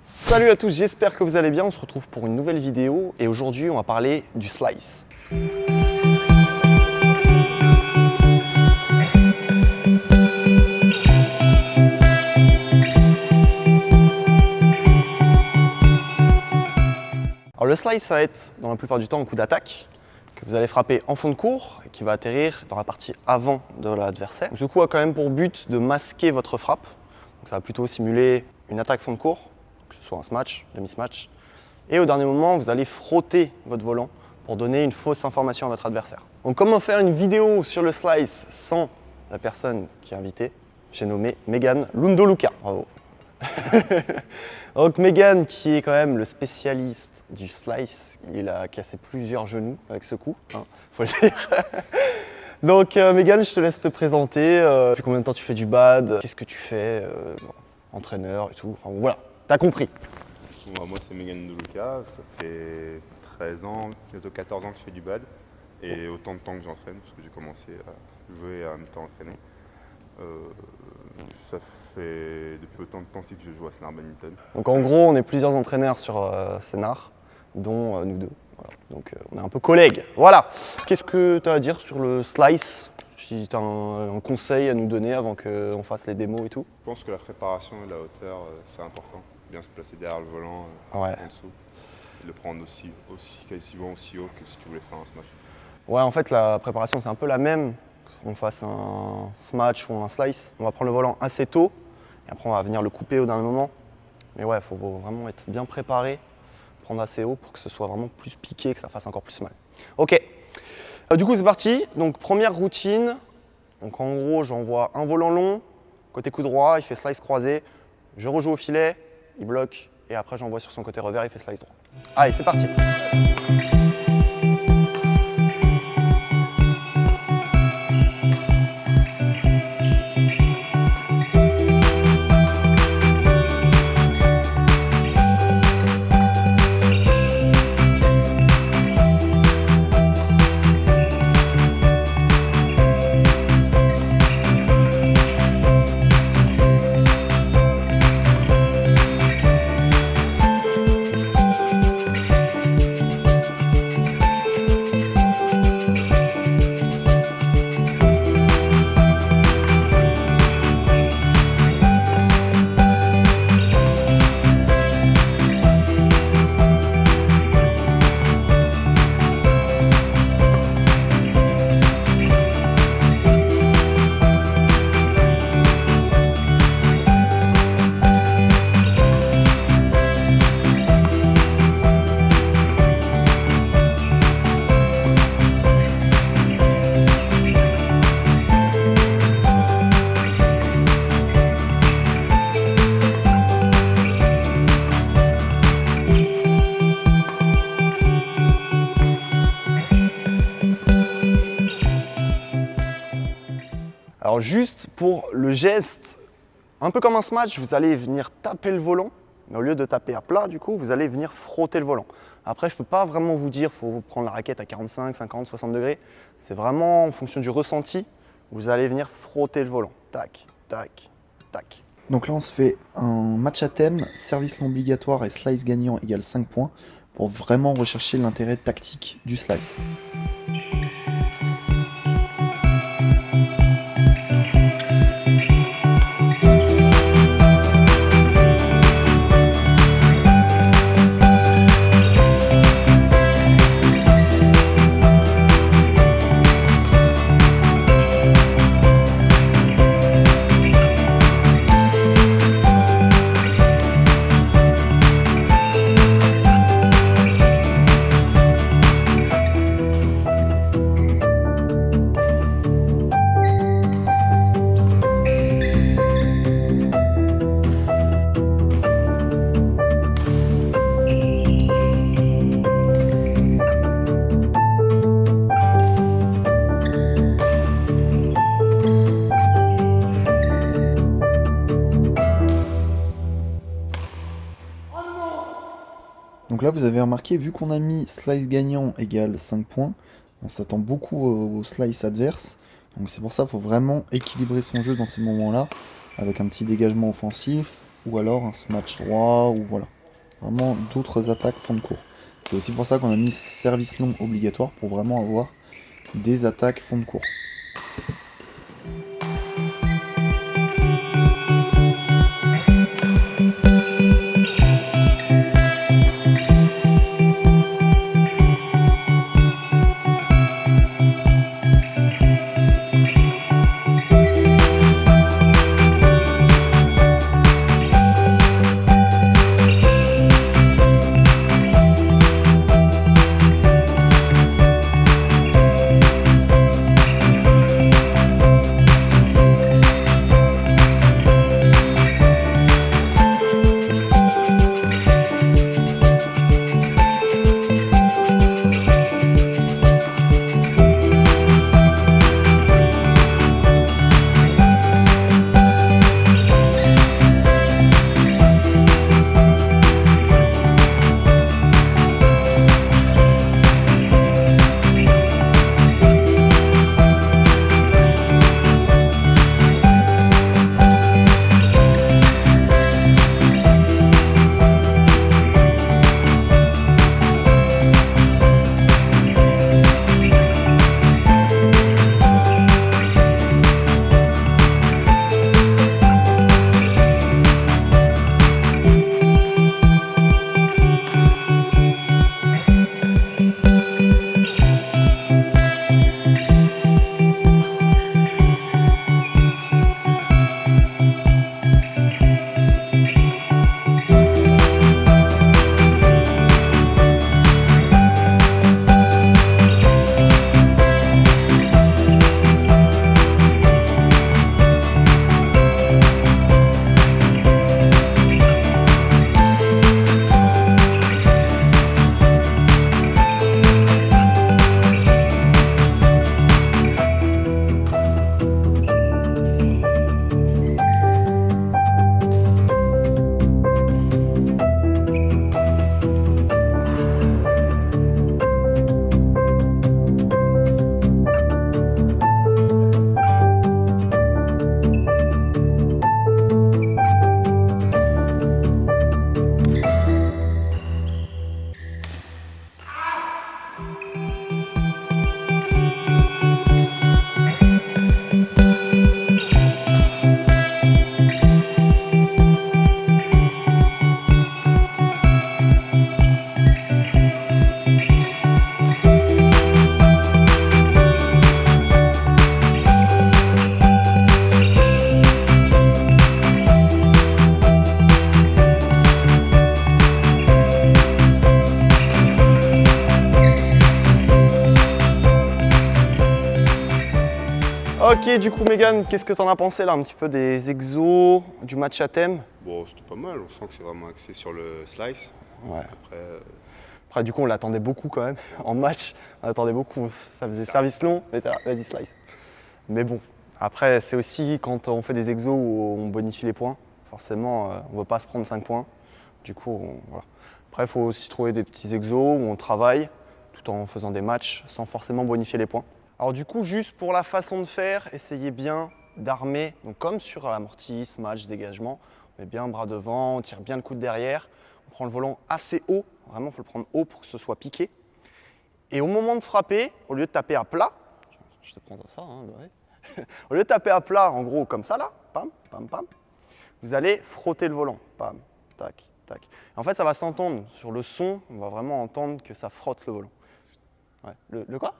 Salut à tous, j'espère que vous allez bien. On se retrouve pour une nouvelle vidéo et aujourd'hui on va parler du slice. Alors le slice, ça va être dans la plupart du temps un coup d'attaque que vous allez frapper en fond de court et qui va atterrir dans la partie avant de l'adversaire. Ce coup a quand même pour but de masquer votre frappe. Donc ça va plutôt simuler une attaque fond de court, que ce soit un smash, demi-smash. Et au dernier moment, vous allez frotter votre volant pour donner une fausse information à votre adversaire. Donc comment faire une vidéo sur le slice sans la personne qui est invitée? J'ai nommé Megan Lundoluca. Bravo. Donc Megan, qui est quand même le spécialiste du slice, il a cassé plusieurs genoux avec ce coup, faut le dire. Donc Megan, je te laisse te présenter. Depuis combien de temps tu fais du bad? Qu'est-ce que tu fais? Entraîneur et tout. Enfin bon, voilà, t'as compris. Moi c'est Megan Lundoluca, ça fait 13 ans, bientôt 14 ans que je fais du bad et autant de temps que j'entraîne parce que j'ai commencé à jouer et en même temps entraîner. Ça fait depuis autant de temps aussi que je joue à Sénart Badminton. Donc en gros, on est plusieurs entraîneurs sur Sénart, dont nous deux. Voilà. Donc on est un peu collègues. Voilà. Qu'est-ce que tu as à dire sur le slice? Si tu as un conseil à nous donner avant qu'on fasse les démos et tout? Je pense que la préparation et la hauteur, c'est important. Bien se placer derrière le volant, Ouais. en dessous. Et le prendre quasiment aussi haut que si tu voulais faire un smash. Ouais, en fait, la préparation, c'est un peu la même. Qu'on fasse un smash ou un slice. On va prendre le volant assez tôt et après on va venir le couper au dernier moment. Mais ouais, il faut vraiment être bien préparé, prendre assez haut pour que ce soit vraiment plus piqué, que ça fasse encore plus mal. Ok, du coup c'est parti. Donc première routine. Donc en gros, j'envoie un volant long, côté coup droit, il fait slice croisé. Je rejoue au filet, il bloque et après j'envoie sur son côté revers, il fait slice droit. Allez, c'est parti. Alors juste pour le geste, un peu comme un smash, vous allez venir taper le volant, mais au lieu de taper à plat, du coup, vous allez venir frotter le volant. Après, je ne peux pas vraiment vous dire, il faut prendre la raquette à 45, 50, 60 degrés. C'est vraiment en fonction du ressenti, vous allez venir frotter le volant. Tac, tac, tac. Donc là, on se fait un match à thème, service non obligatoire et slice gagnant égale 5 points, pour vraiment rechercher l'intérêt tactique du slice. Donc là, vous avez remarqué, vu qu'on a mis slice gagnant égale 5 points, on s'attend beaucoup au slice adverse. Donc c'est pour ça qu'il faut vraiment équilibrer son jeu dans ces moments-là, avec un petit dégagement offensif, ou alors un smash droit, ou voilà. vraiment d'autres attaques fond de cours. C'est aussi pour ça qu'on a mis service long obligatoire pour vraiment avoir des attaques fond de cours. Ok, du coup, Megan, qu'est-ce que t'en as pensé là, un petit peu des exos, du match à thème? Bon, c'était pas mal, on sent que c'est vraiment axé sur le slice. Ouais. Après, Après, du coup, on l'attendait beaucoup quand même. En match, on l'attendait beaucoup. Ça faisait service long, mais t'es là, vas-y, slice. Mais bon, après, c'est aussi quand on fait des exos où on bonifie les points. Forcément, on ne veut pas se prendre 5 points. Du coup, voilà. Après, il faut aussi trouver des petits exos où on travaille tout en faisant des matchs sans forcément bonifier les points. Alors du coup, juste pour la façon de faire, essayez bien d'armer, donc comme sur l'amorti, match, dégagement, on met bien bras devant, on tire bien le coude derrière, on prend le volant assez haut, vraiment il faut le prendre haut pour que ce soit piqué. Et au moment de frapper, au lieu de taper à plat, je te prends ça, hein, ouais. Au lieu de taper à plat, en gros comme ça là, pam, pam, pam, vous allez frotter le volant, pam, tac, tac. Et en fait, ça va s'entendre sur le son, on va vraiment entendre que ça frotte le volant. Ouais. Le quoi?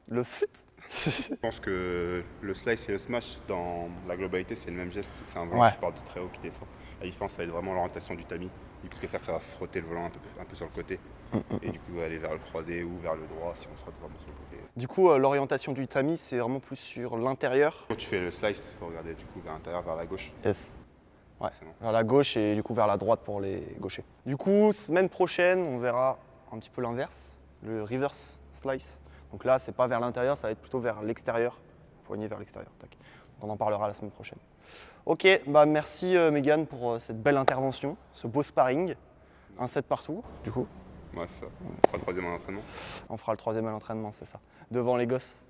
Le fut. je pense que le slice et le smash, dans la globalité, c'est le même geste. C'est un volant Ouais. qui part de très haut, qui descend. La différence, ça va être vraiment l'orientation du tamis. Du coup, faire, ça va frotter le volant un peu sur le côté. Et du coup, aller vers le croisé ou vers le droit si on se frotte vraiment sur le côté. Du coup, l'orientation du tamis, c'est vraiment plus sur l'intérieur. Quand tu fais le slice, il faut regarder du coup vers l'intérieur, vers la gauche. Yes. Ouais, C'est bon. vers la gauche et du coup vers la droite pour les gauchers. Du coup, semaine prochaine, on verra un petit peu l'inverse, le reverse slice. Donc là, c'est pas vers l'intérieur, ça va être plutôt vers l'extérieur, poignet vers l'extérieur. Tac. Donc on en parlera la semaine prochaine. Ok, bah merci Megan pour cette belle intervention, ce beau sparring. Un set partout, du coup. Ouais, c'est ça. On fera le troisième en entraînement. On fera le troisième à l'entraînement, c'est ça. Devant les gosses.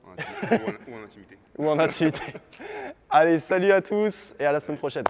Ou en intimité. Ou en intimité. Allez, salut à tous et à la semaine prochaine.